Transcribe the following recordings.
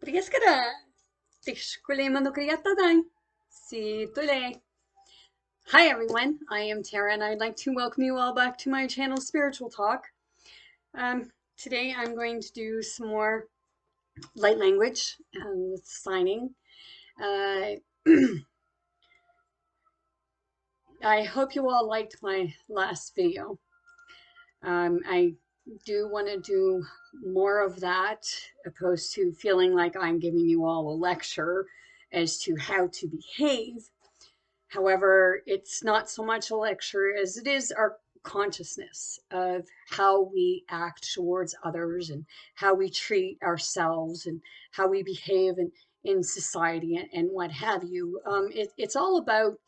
Rieskada, Tishkulema Kriyatadai. Si Tule. Hi everyone, I am Tara and I'd like to welcome you all back to my channel Spiritual Talk. Today I'm going to do some more light language and signing. I hope you all liked my last video. I do want to do more of that, opposed to feeling like I'm giving you all a lecture as to how to behave. However, it's not so much a lecture as it is our consciousness of how we act towards others and how we treat ourselves and how we behave in society and what have you. It's all about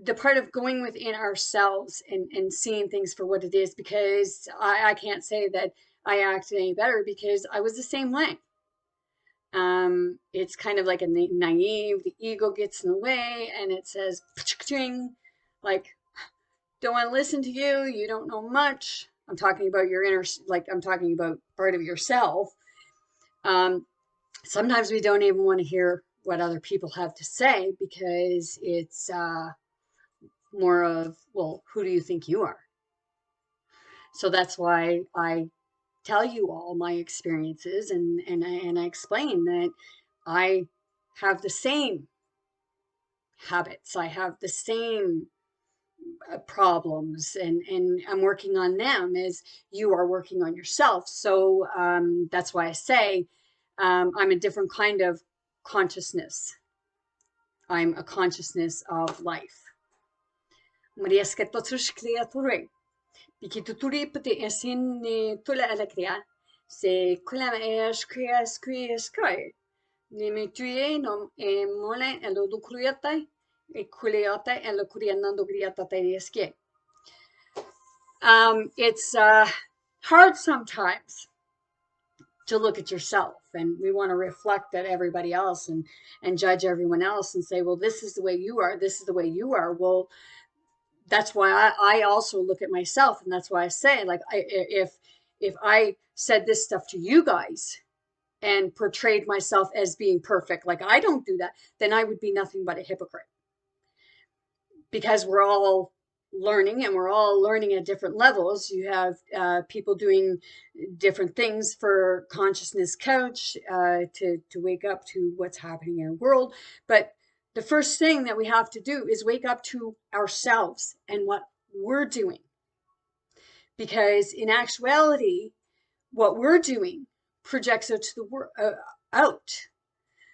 the part of going within ourselves and seeing things for what it is, because I can't say that I acted any better because I was the same way. It's kind of like a naive, the ego gets in the way and it says, like, don't want to listen to you, you don't know much. I'm talking about your inner, like I'm talking about part of yourself. Sometimes we don't even want to hear what other people have to say because it's more of, well, who do you think you are? So that's why I tell you all my experiences and I explain that I have the same habits. I have the same problems and I'm working on them as you are working on yourself. So that's why I say I'm a different kind of consciousness. I'm a consciousness of life. Bikituturi pati esin ni tula alakria se kula skry ni mi tuye no mole elo dukruyata e kuliata elo kurianando griata eske. It's hard sometimes to look at yourself, and we want to reflect at everybody else and judge everyone else and say, well, this is the way you are, this is the way you are. Well, that's why I also look at myself, and that's why I say, like, if I said this stuff to you guys and portrayed myself as being perfect, like I don't do that, then I would be nothing but a hypocrite. Because we're all learning, and we're all learning at different levels. You have people doing different things for consciousness coach to wake up to what's happening in the world. But the first thing that we have to do is wake up to ourselves and what we're doing. Because in actuality, what we're doing projects out to the world.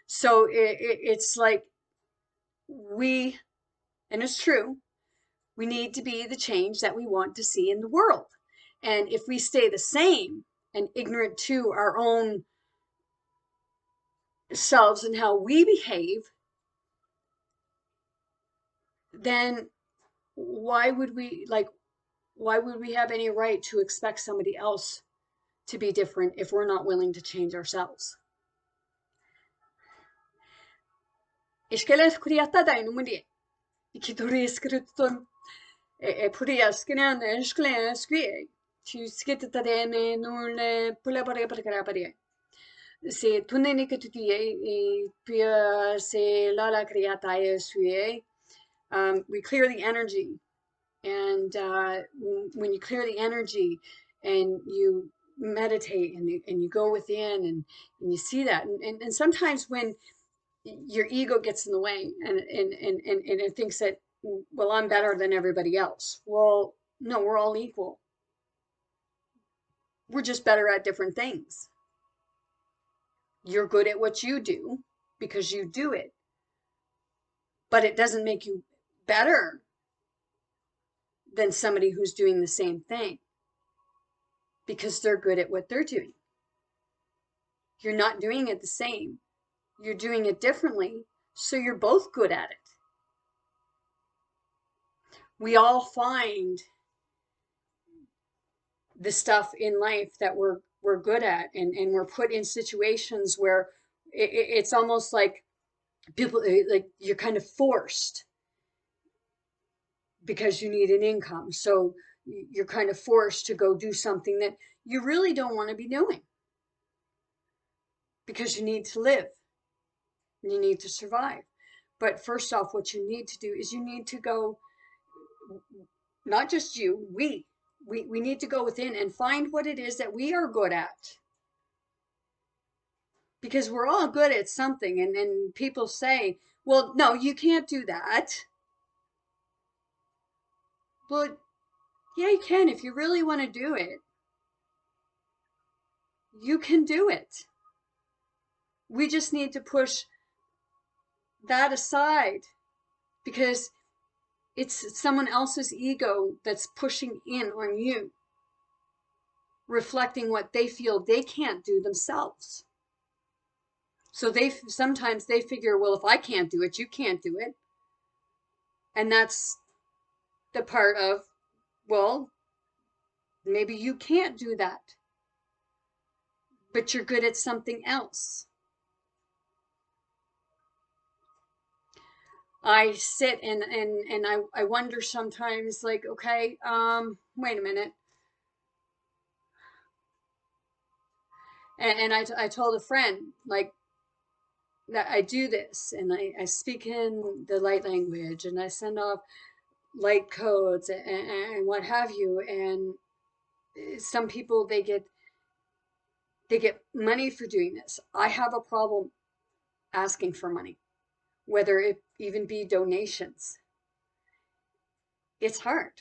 So it's like we, and it's true, we need to be the change that we want to see in the world. And if we stay the same and ignorant to our own selves and how we behave, then why would we have any right to expect somebody else to be different if we're not willing to change ourselves? Se tuneni que tu puis c'est là la kriataye suye. We clear the energy, and when you clear the energy and you meditate and you go within and you see that, and sometimes when your ego gets in the way and it thinks that, well, I'm better than everybody else. Well, no, we're all equal. We're just better at different things. You're good at what you do because you do it, but it doesn't make you better than somebody who's doing the same thing because they're good at what they're doing. You're not doing it the same. You're doing it differently, so you're both good at it. We all find the stuff in life that we're good at, and we're put in situations where it's almost like people, like you're kind of forced because you need an income. So you're kind of forced to go do something that you really don't want to be doing. because you need to live. You need to survive. But first off, what you need to do is you need to go, not just you, we need to go within and find what it is that we are good at. Because we're all good at something, and people say, well, no, you can't do that. But yeah, you can. If you really want to do it, you can do it. We just need to push that aside, because it's someone else's ego that's pushing in on you, reflecting what they feel they can't do themselves. So sometimes they figure, well, if I can't do it, you can't do it. And that's the part of, well, maybe you can't do that, but you're good at something else. I sit and I wonder sometimes, like, okay, wait a minute. And I told a friend, like, that I do this, and I speak in the light language, and I send off light codes and what have you. And some people, they get money for doing this. I have a problem asking for money, whether it even be donations. It's hard.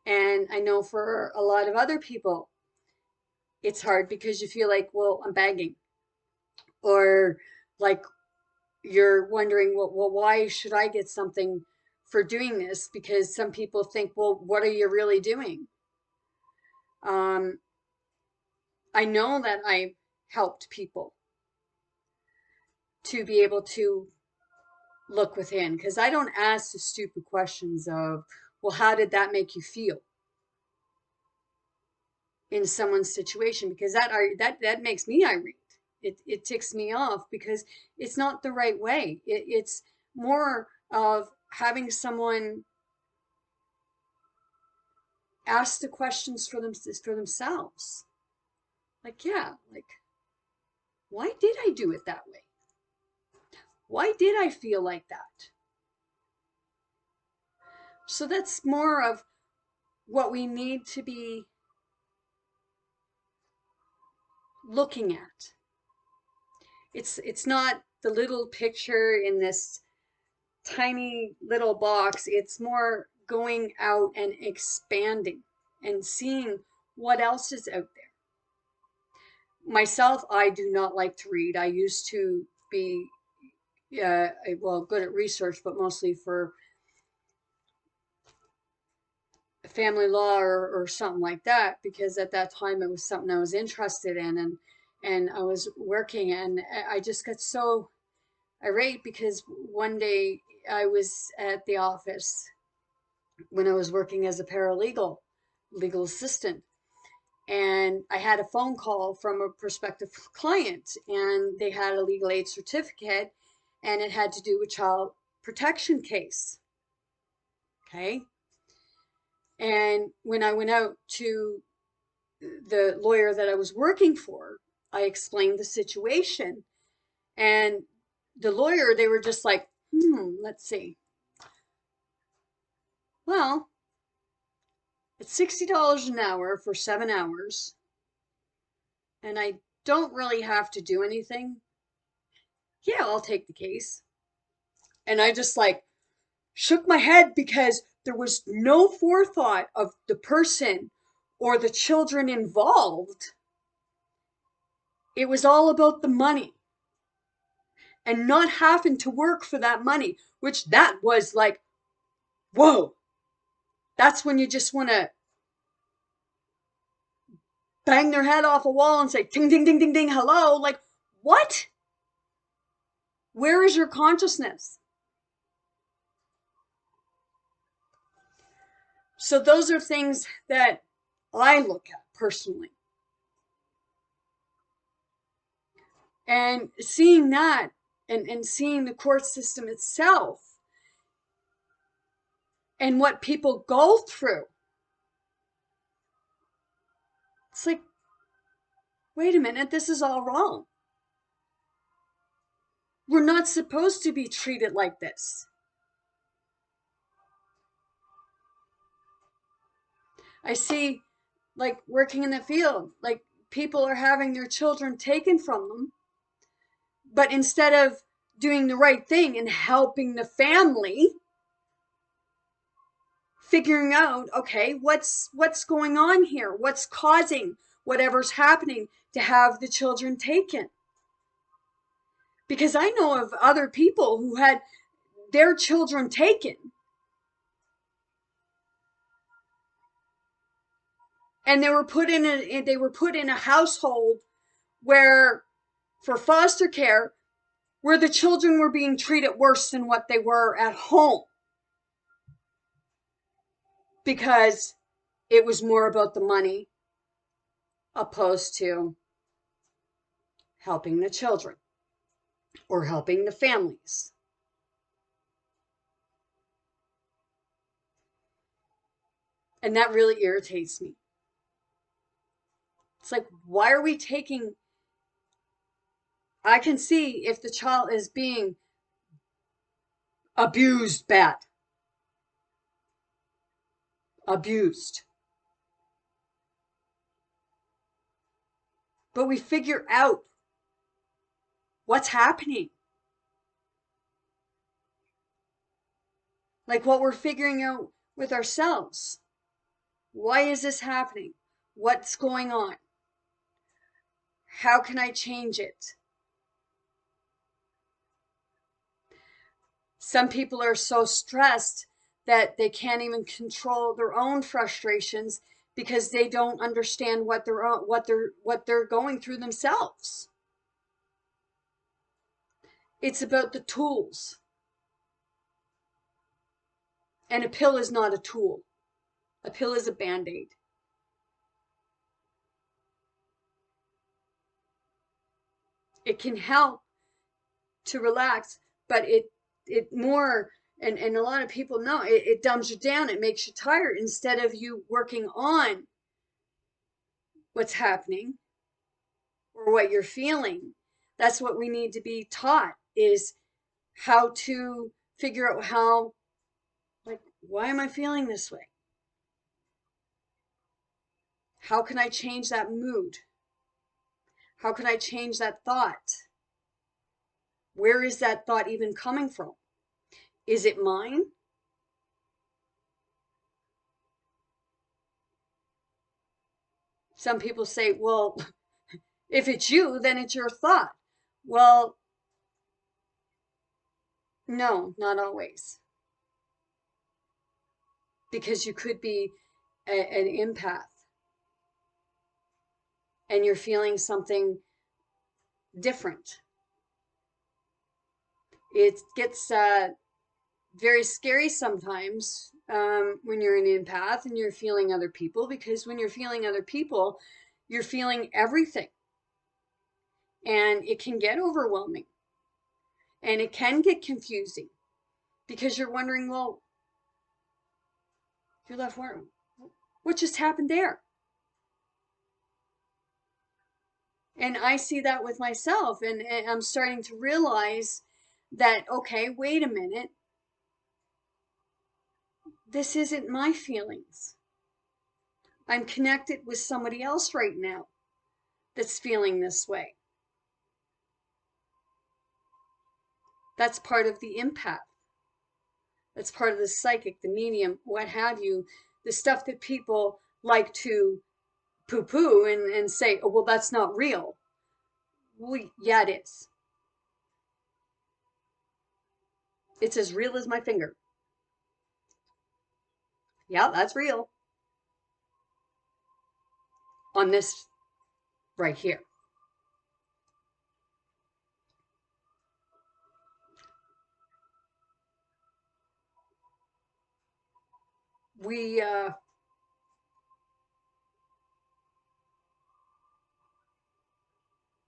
And I know for a lot of other people, it's hard because you feel like, well, I'm begging. Or like you're wondering, well, why should I get something for doing this? Because some people think, well, what are you really doing? I know that I've helped people to be able to look within, because I don't ask the stupid questions of, well, how did that make you feel in someone's situation? Because that makes me irate. It ticks me off because it's not the right way. It's more of having someone ask the questions for themselves. Like, yeah, like, why did I do it that way? Why did I feel like that? So that's more of what we need to be looking at. It's not the little picture in this tiny little box. It's more going out and expanding and seeing what else is out there. Myself, I do not like to read. I used to be well, good at research, but mostly for family law or something like that, because at that time it was something I was interested in, and I was working, and I just got so irate because one day I was at the office when I was working as a paralegal, legal assistant, and I had a phone call from a prospective client, and they had a legal aid certificate, and it had to do with child protection case. Okay. And when I went out to the lawyer that I was working for, I explained the situation, and the lawyer, they were just like, let's see. Well, it's $60 an hour for 7 hours, and I don't really have to do anything. Yeah, I'll take the case. And I just like shook my head because there was no forethought of the person or the children involved. It was all about the money and not having to work for that money, which that was like, whoa. That's when you just want to bang their head off a wall and say, ding, ding, ding, ding, ding, hello. Like, what? Where is your consciousness? So those are things that I look at personally. And seeing that and seeing the court system itself and what people go through, it's like, wait a minute, this is all wrong. We're not supposed to be treated like this. I see, like, working in the field, like, people are having their children taken from them, but instead of doing the right thing and helping the family, figuring out, okay, what's going on here? What's causing whatever's happening to have the children taken? Because I know of other people who had their children taken, and they were put in a household where, for foster care, where the children were being treated worse than what they were at home, because it was more about the money opposed to helping the children or helping the families. And that really irritates me. It's like, why are we taking... I can see if the child is being abused bad. Abused. But we figure out what's happening. Like what we're figuring out with ourselves. Why is this happening? What's going on? How can I change it? Some people are so stressed that they can't even control their own frustrations because they don't understand what they're going through themselves. It's about the tools. And a pill is not a tool. A pill is a band-aid. It can help to relax, but it more, and a lot of people know, it dumbs you down. It makes you tired instead of you working on what's happening or what you're feeling. That's what we need to be taught, is how to figure out how, like, why am I feeling this way? How can I change that mood? How can I change that thought? Where is that thought even coming from? Is it mine? Some people say, well, if it's you, then it's your thought. Well, no, not always. Because you could be an empath and you're feeling something different. It gets very scary sometimes when you're an empath and you're feeling other people, because when you're feeling other people, you're feeling everything. And it can get overwhelming. And it can get confusing because you're wondering, well, you're left wondering, what just happened there? And I see that with myself, and I'm starting to realize that, okay, wait a minute. This isn't my feelings. I'm connected with somebody else right now that's feeling this way. That's part of the empath. That's part of the psychic, the medium, what have you, the stuff that people like to poo-poo and say, oh, well, that's not real. Well, yeah, it is. It's as real as my finger. Yeah, that's real. On this right here.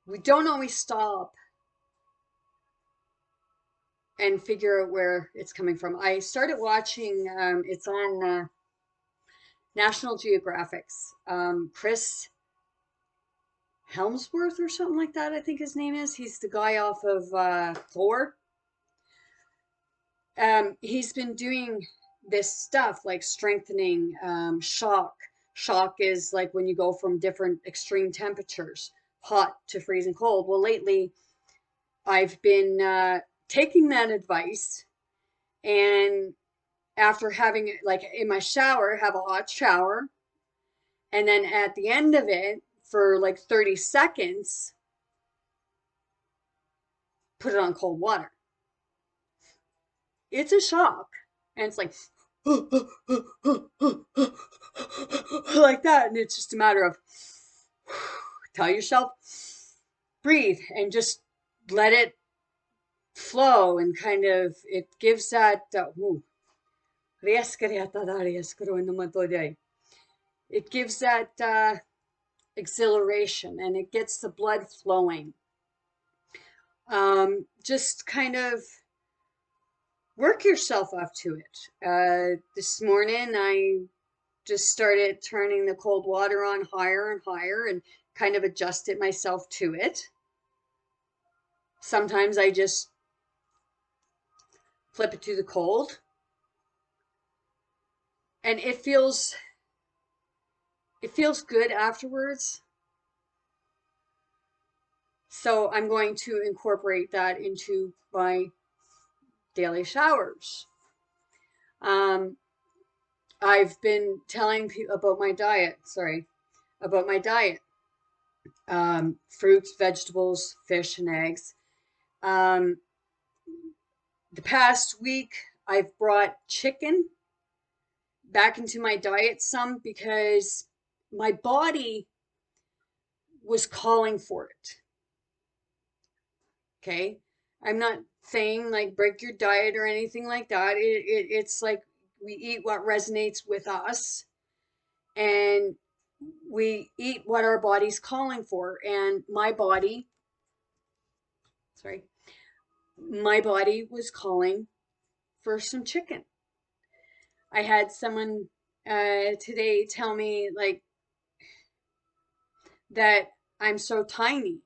We don't always stop and figure out where it's coming from. I started watching, it's on National Geographic's Chris Helmsworth or something like that, I think his name is. He's the guy off of Thor. He's been doing this stuff like strengthening, shock. Shock is like when you go from different extreme temperatures, hot to freezing cold. Well, lately I've been taking that advice, and after having, like, in my shower, have a hot shower, and then at the end of it, for like 30 seconds, put it on cold water. It's a shock. And it's like, like that. And it's just a matter of tell yourself, breathe, and just let it flow. And kind of, it gives that, it gives that exhilaration, and it gets the blood flowing. Just kind of work yourself up to it. This morning, I just started turning the cold water on higher and higher and kind of adjusted myself to it. Sometimes I just flip it to the cold, and it feels good afterwards. So I'm going to incorporate that into my daily showers. I've been telling people about my diet. Fruits, vegetables, fish, and eggs. The past week, I've brought chicken back into my diet some because my body was calling for it. Okay? I'm not saying like break your diet or anything like that. It's like we eat what resonates with us, and we eat what our body's calling for. And my body was calling for some chicken. I had someone today tell me like that I'm so tiny,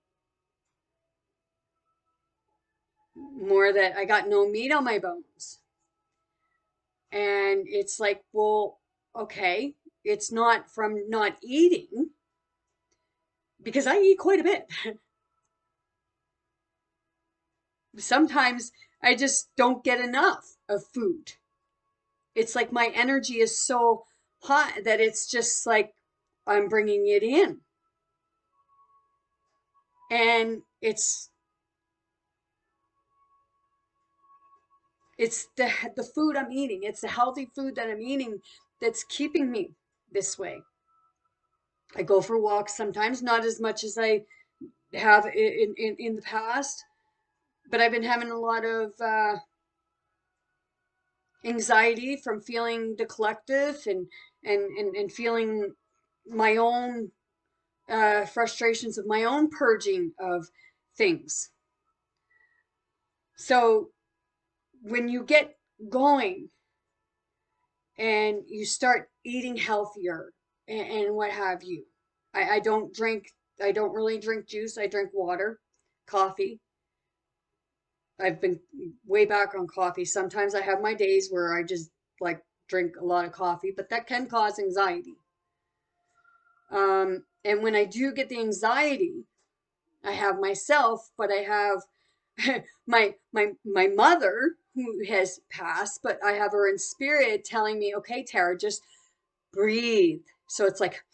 more that I got no meat on my bones. And it's like, well, okay, it's not from not eating, because I eat quite a bit. Sometimes I just don't get enough of food. It's like my energy is so hot that it's just like I'm bringing it in. And it's the food I'm eating. It's the healthy food that I'm eating that's keeping me this way. I go for walks sometimes, not as much as I have in the past, but I've been having a lot of anxiety from feeling the collective, and feeling my own frustrations of my own purging of things. So when you get going and you start eating healthier, and what have you, I don't really drink juice. I drink water, coffee. I've been way back on coffee. Sometimes I have my days where I just like drink a lot of coffee, but that can cause anxiety. And when I do get the anxiety, I have myself, but I have my mother who has passed, but I have her in spirit telling me, okay, Tara, just breathe. So it's like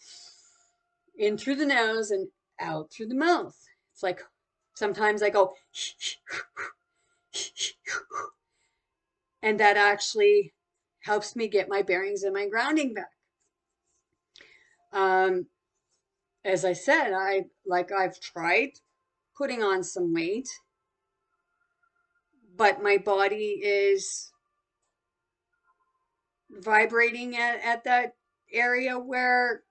in through the nose and out through the mouth. It's like sometimes I go and that actually helps me get my bearings and my grounding back. As I said, I've tried putting on some weight, but my body is vibrating at that area where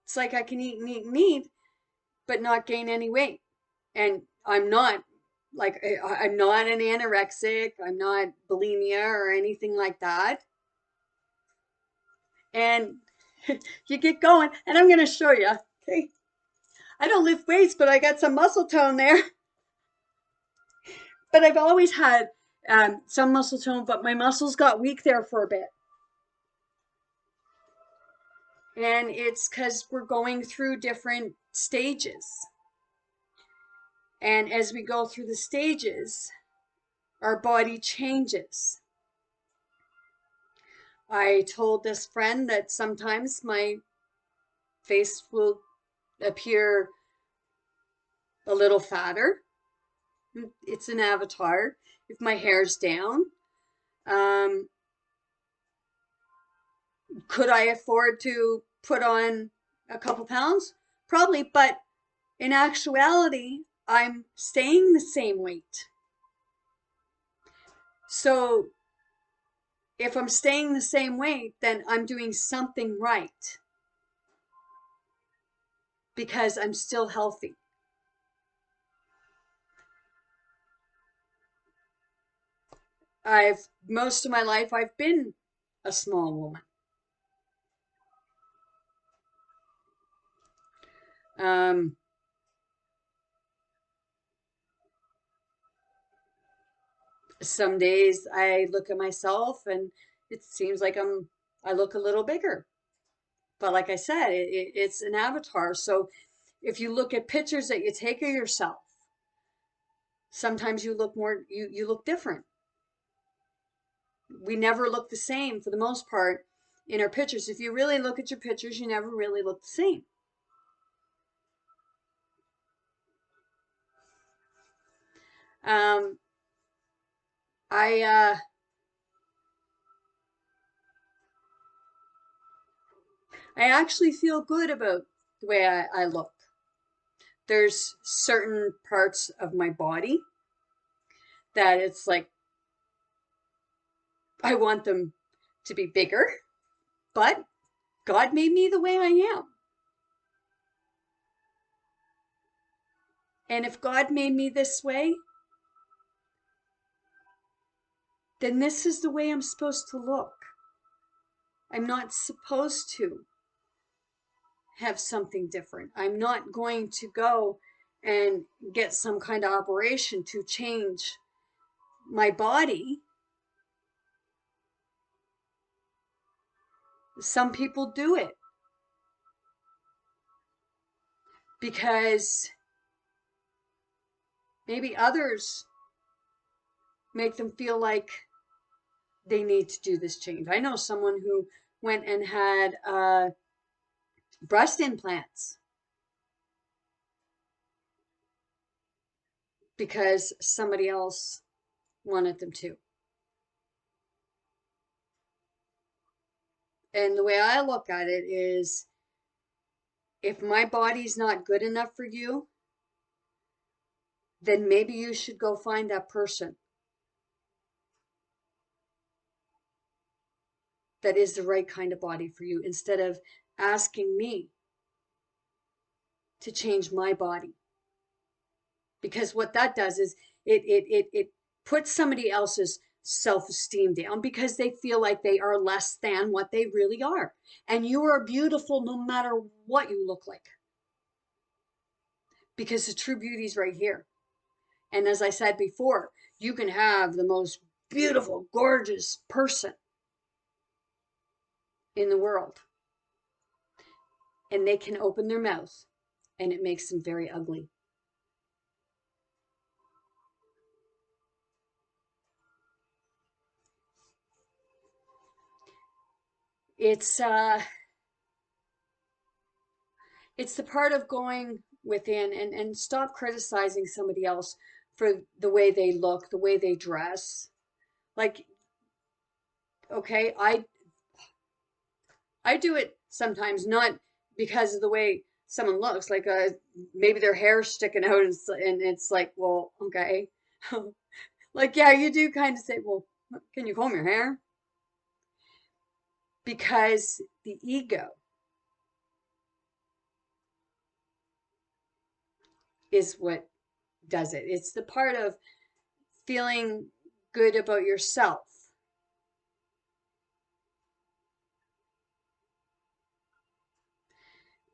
it's like I can eat meat, but not gain any weight. And I'm not I'm not an anorexic, I'm not bulimia or anything like that. And you get going, and I'm going to show you, okay? I don't lift weights, but I got some muscle tone there. But I've always had some muscle tone, but my muscles got weak there for a bit. And it's because we're going through different stages. And as we go through the stages, our body changes. I told this friend that sometimes my face will appear a little fatter. It's an avatar. If my hair's down, could I afford to put on a couple pounds? Probably, but in actuality, I'm staying the same weight. So if I'm staying the same weight, then I'm doing something right because I'm still healthy. Most of my life, I've been a small woman. Some days I look at myself and it seems like I look a little bigger. But like I said, it's an avatar. So if you look at pictures that you take of yourself, sometimes you look different. We never look the same for the most part in our pictures. If you really look at your pictures, you never really look the same. Um, I actually feel good about the way I look. There's certain parts of my body that it's like I want them to be bigger, but God made me the way I am. And if God made me this way, then this is the way I'm supposed to look. I'm not supposed to have something different. I'm not going to go and get some kind of operation to change my body. Some people do it because maybe others make them feel like they need to do this change. I know someone who went and had breast implants because somebody else wanted them to. And the way I look at it is if my body's not good enough for you, then maybe you should go find that person that is the right kind of body for you instead of asking me to change my body. Because what that does is it puts somebody else's self-esteem down because they feel like they are less than what they really are. And you are beautiful no matter what you look like. Because the true beauty is right here. And as I said before, you can have the most beautiful, gorgeous person in the world. And they can open their mouth and it makes them very ugly. It's the part of going within and stop criticizing somebody else for the way they look, the way they dress. Like, okay, I do it sometimes not because of the way someone looks, like maybe their hair's sticking out and it's like, well, okay. Like, yeah, you do kind of say, well, can you comb your hair? Because the ego is what does it. It's the part of feeling good about yourself.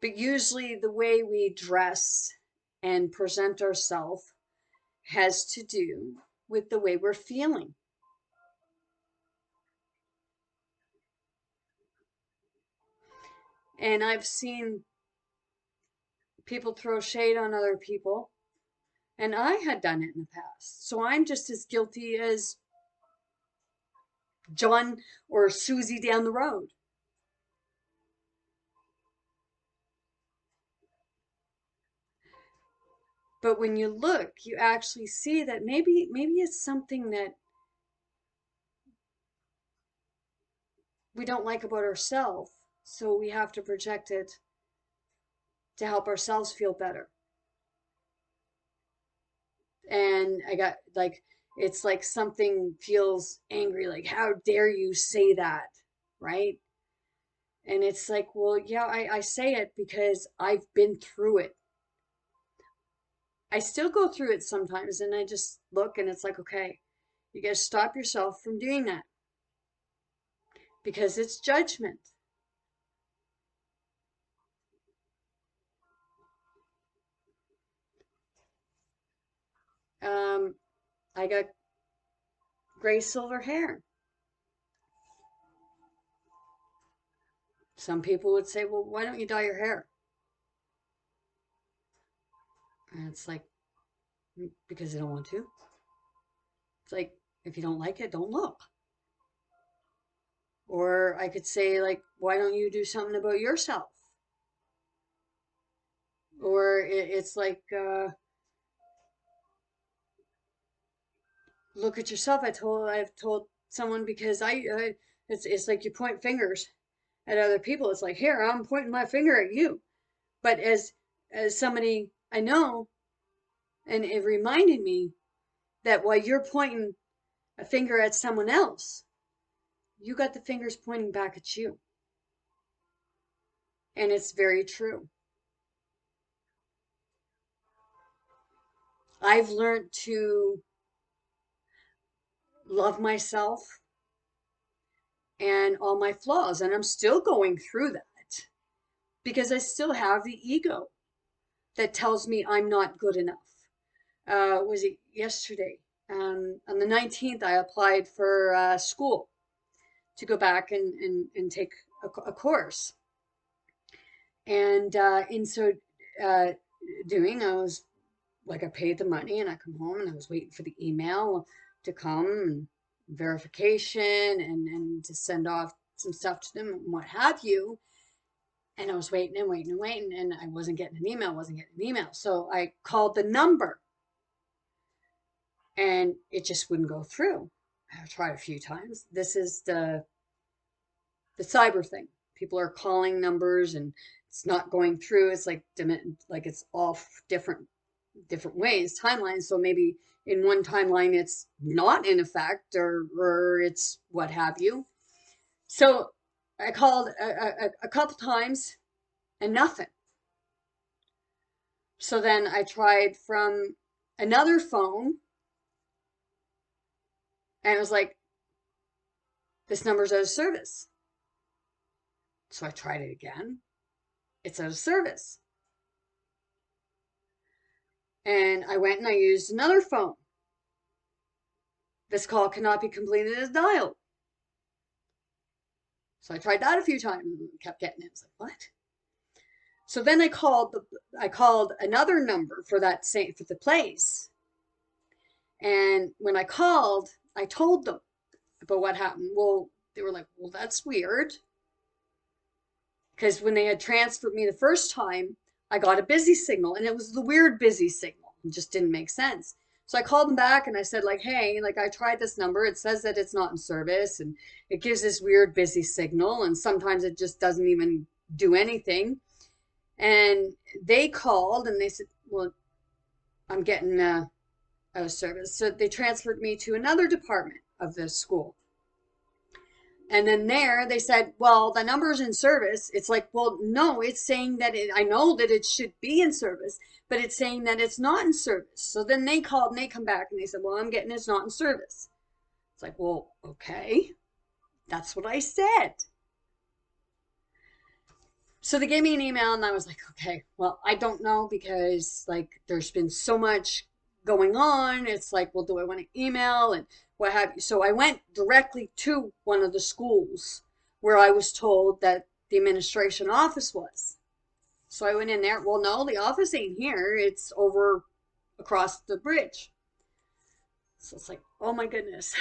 But usually the way we dress and present ourselves has to do with the way we're feeling. And I've seen people throw shade on other people, and I had done it in the past. So I'm just as guilty as John or Susie down the road. But when you look, you actually see that maybe it's something that we don't like about ourselves. So we have to project it to help ourselves feel better. And I got like, it's like something feels angry, like, how dare you say that, right? And it's like, well, yeah, I say it because I've been through it. I still go through it sometimes, and I just look and it's like, okay, you got to stop yourself from doing that because it's judgment. Um, I got gray silver hair. Some people would say, well, why don't you dye your hair? And it's like, because I don't want to. It's like, if you don't like it, don't look. Or I could say, like, why don't you do something about yourself? Or it's like, look at yourself. I've told someone because it's like you point fingers at other people. It's like, here, I'm pointing my finger at you. But as somebody I know, and it reminded me that while you're pointing a finger at someone else, you got the fingers pointing back at you. And it's very true. I've learned to love myself and all my flaws, and I'm still going through that because I still have the ego that tells me I'm not good enough. Was it yesterday? On the 19th, I applied for school to go back and take a course. And in so uh, doing, I was like, I paid the money and I come home and I was waiting for the email to come and verification and to send off some stuff to them and what have you. And I was waiting and waiting and waiting, and I wasn't getting an email, wasn't getting an email. So I called the number and it just wouldn't go through. I tried a few times. This is the cyber thing. People are calling numbers and it's not going through. It's like it's off different ways, timelines. So maybe in one timeline it's not in effect or it's what have you. So I called a couple times and nothing. So then I tried from another phone and it was like, this number's out of service. So I tried it again. It's out of service. And I went and I used another phone. This call cannot be completed as dialed. So I tried that a few times and kept getting it. I was like, what? So then I called another number for the place. And when I called, I told them about what happened. Well, they were like, well, that's weird. Because when they had transferred me the first time, I got a busy signal and it was the weird busy signal. It just didn't make sense. So I called them back and I said, like, hey, like, I tried this number. It says that it's not in service and it gives this weird busy signal. And sometimes it just doesn't even do anything. And they called and they said, well, I'm getting out of service. So they transferred me to another department of the school. And then there they said, well, the number's in service. It's like, well, no, it's saying that I know that it should be in service, but it's saying that it's not in service. So then they called and they come back and they said, well, I'm getting it's not in service. It's like, well, okay, that's what I said. So they gave me an email and I was like, okay, well, I don't know because like there's been so much going on. It's like, well, do I want to email and what have you? So I went directly to one of the schools where I was told that the administration office was. So I went in there. Well, no, the office ain't here. It's over across the bridge. So it's like, oh my goodness.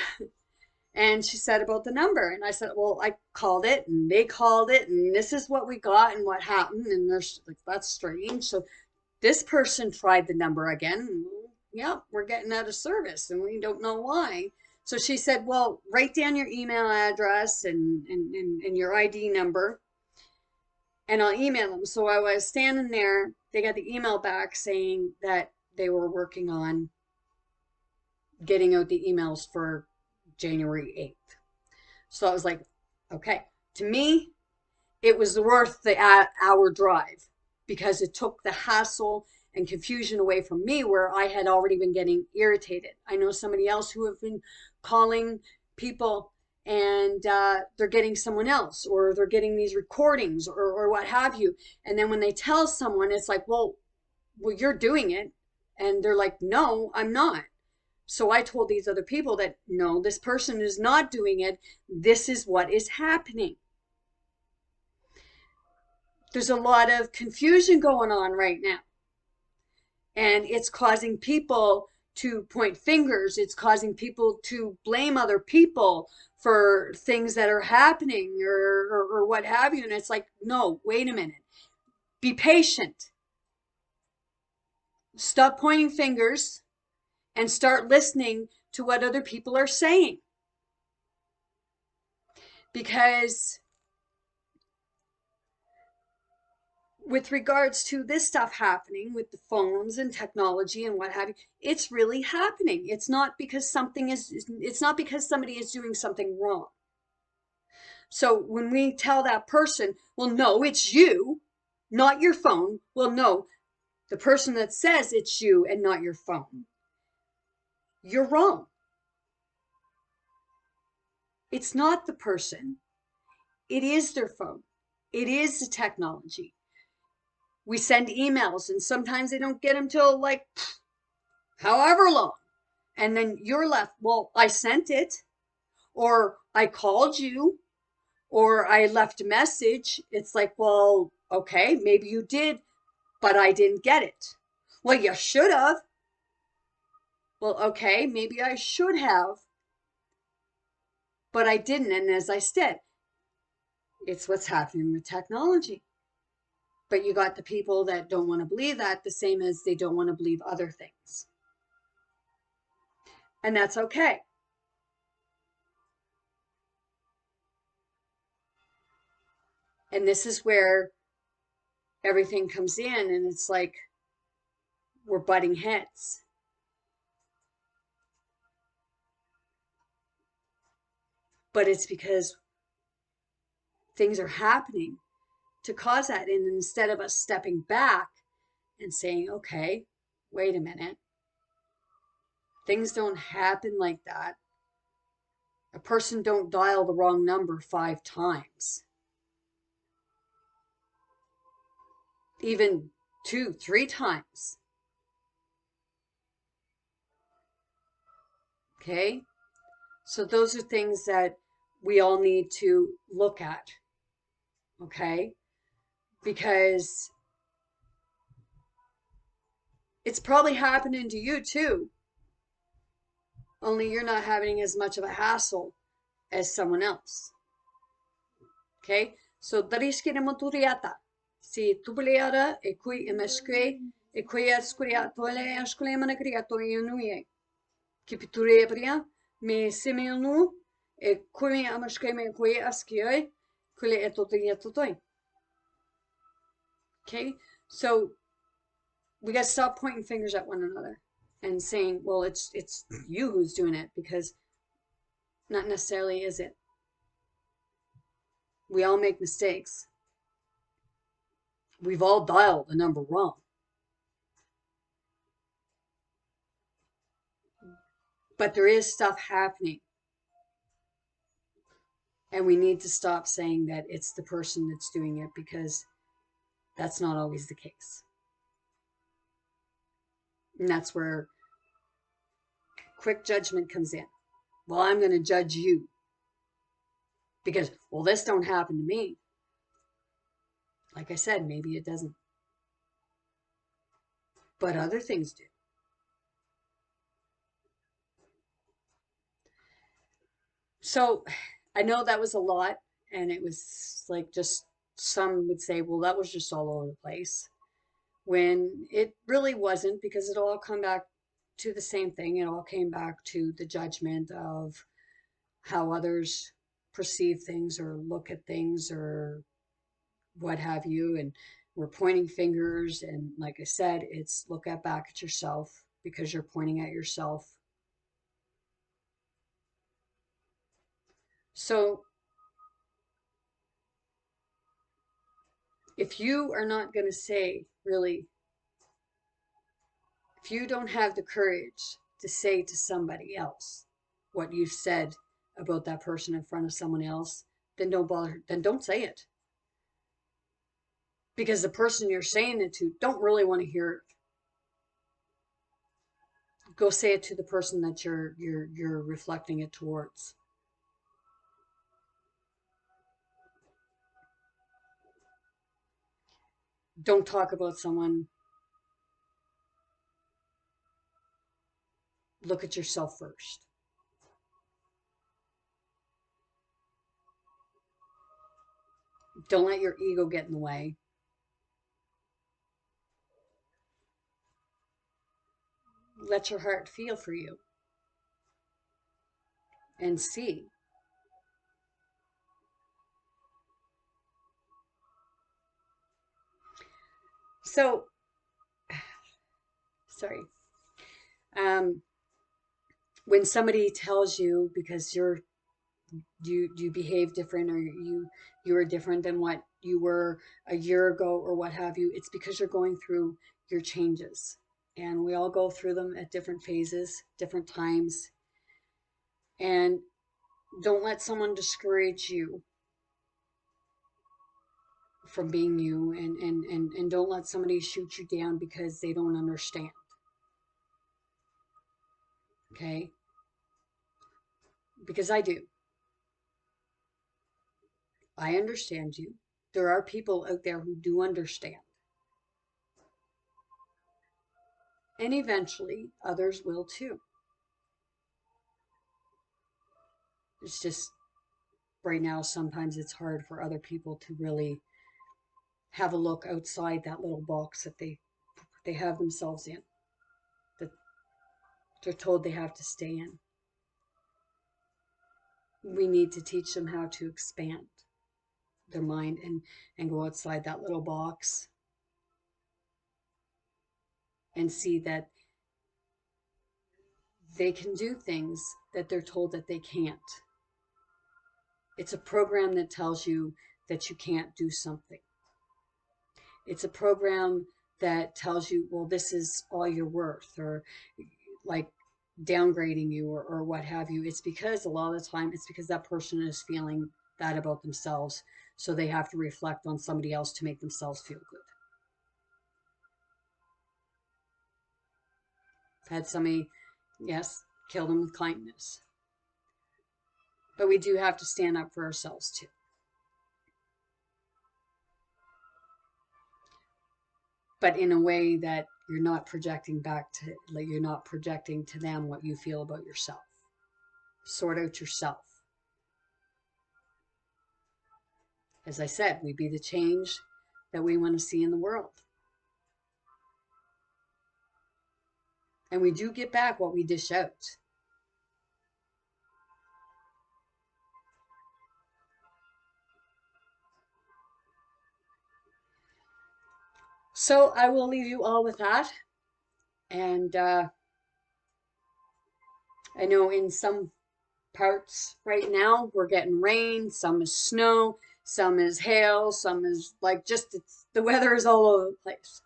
And she said about the number. And I said, well, I called it and they called it and this is what we got and what happened. And there's like, that's strange. So this person tried the number again. Yeah, we're getting out of service and we don't know why. So she said, well, write down your email address and your ID number and I'll email them. So I was standing there. They got the email back saying that they were working on getting out the emails for January 8th. So I was like, okay. To me, it was worth the hour drive because it took the hassle and confusion away from me where I had already been getting irritated. I know somebody else who have been calling people and they're getting someone else or they're getting these recordings or what have you. And then when they tell someone, it's like, well, you're doing it. And they're like, no, I'm not. So I told these other people that no, this person is not doing it. This is what is happening. There's a lot of confusion going on right now. And it's causing people to point fingers. It's causing people to blame other people for things that are happening or what have you. And it's like, no, wait a minute. Be patient. Stop pointing fingers and start listening to what other people are saying. Because with regards to this stuff happening with the phones and technology and what have you, it's really happening. It's not because somebody is doing something wrong. So when we tell that person, well, no, it's you, not your phone. Well, no, the person that says it's you and not your phone, you're wrong. It's not the person. It is their phone. It is the technology. We send emails and sometimes they don't get them till like however long. And then you're left, well, I sent it, or I called you, or I left a message. It's like, well, okay, maybe you did, but I didn't get it. Well, you should have. Well, okay, maybe I should have, but I didn't. And as I said, it's what's happening with technology. But you got the people that don't want to believe that, the same as they don't want to believe other things. And that's okay. And this is where everything comes in, and it's like we're butting heads. But it's because things are happening to cause that. And instead of us stepping back and saying, okay, wait a minute, things don't happen like that. A person don't dial the wrong number 5 times, even 2, 3 times. Okay. So those are things that we all need to look at. Okay. Because it's probably happening to you too. Only you're not having as much of a hassle as someone else. Okay? So dariskine moturiata. Si tupuleara e kui emeskwe e kui askuria tole askule manakria to yunuye. Kipiture bria me simenu e kui amaskwe me kui askioi kule etotinia totoi. Okay? So we got to stop pointing fingers at one another and saying, well, it's you who's doing it, because not necessarily is it. We all make mistakes. We've all dialed the number wrong. But there is stuff happening. And we need to stop saying that it's the person that's doing it, because That's not always the case. And that's where quick judgment comes in. Well, I'm going to judge you because, well, this don't happen to me. Like I said, maybe it doesn't. But other things do. So I know that was a lot, and it was like just some would say, well, that was just all over the place. When it really wasn't, because it all come back to the same thing. It all came back to the judgment of how others perceive things or look at things or what have you. And we're pointing fingers. And like I said, it's look at back at yourself because you're pointing at yourself. So if you are not going to say, really, if you don't have the courage to say to somebody else what you've said about that person in front of someone else, then don't bother, then don't say it. Because the person you're saying it to don't really want to hear it. Go say it to the person that you're reflecting it towards. Don't talk about someone. Look at yourself first. Don't let your ego get in the way. Let your heart feel for you and see. So, sorry. When somebody tells you because you behave different or you are different than what you were a year ago or what have you, it's because you're going through your changes. And we all go through them at different phases, different times. And don't let someone discourage you from being you, and don't let somebody shoot you down because they don't understand. Okay? Because I do. I understand you. There are people out there who do understand. And eventually others will too. It's just right now, sometimes it's hard for other people to really have a look outside that little box that they have themselves in, that they're told they have to stay in. We need to teach them how to expand their mind and go outside that little box and see that they can do things that they're told that they can't. It's a program that tells you that you can't do something. It's a program that tells you, well, this is all you're worth, or like downgrading you or what have you. It's because a lot of the time it's because that person is feeling that about themselves. So they have to reflect on somebody else to make themselves feel good. I've had somebody, yes, kill them with kindness. But we do have to stand up for ourselves too. But in a way that you're not projecting back to, like you're not projecting to them what you feel about yourself. Sort out yourself. As I said, we be the change that we want to see in the world. And we do get back what we dish out. So I will leave you all with that. And I know in some parts right now we're getting rain, some is snow, some is hail, some is like just the weather is all over the place.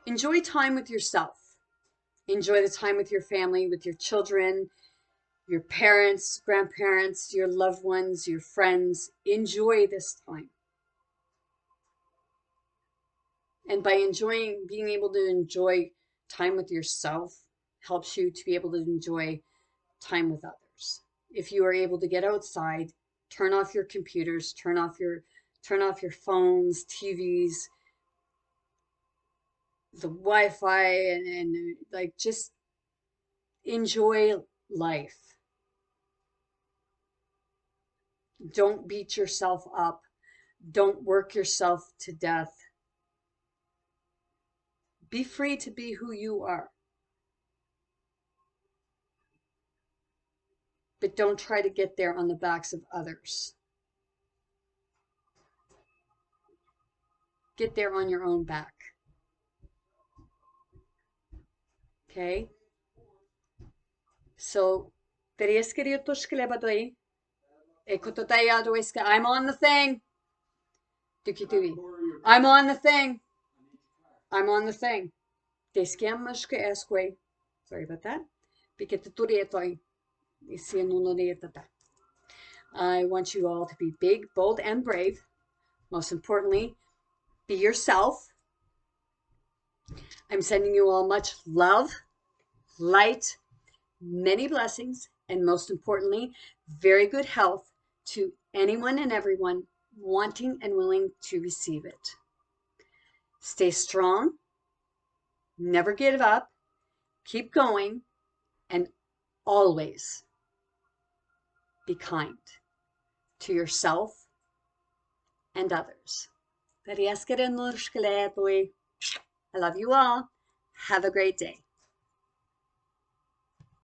Enjoy time with yourself. Enjoy the time with your family, with your children, your parents, grandparents, your loved ones, your friends. Enjoy this time. And by being able to enjoy time with yourself helps you to be able to enjoy time with others. If you are able to get outside, turn off your computers, turn off your phones, TVs, the Wi-Fi, and like just enjoy life. Don't beat yourself up. Don't work yourself to death. Be free to be who you are. But don't try to get there on the backs of others. Get there on your own back. Okay? So, I'm on the thing. I'm on the thing. I'm on the thing. Sorry about that. I want you all to be big, bold, and brave. Most importantly, be yourself. I'm sending you all much love, light, many blessings, and most importantly, very good health to anyone and everyone wanting and willing to receive it. Stay strong, never give up, keep going, and always be kind to yourself and others. I love you all. Have a great day.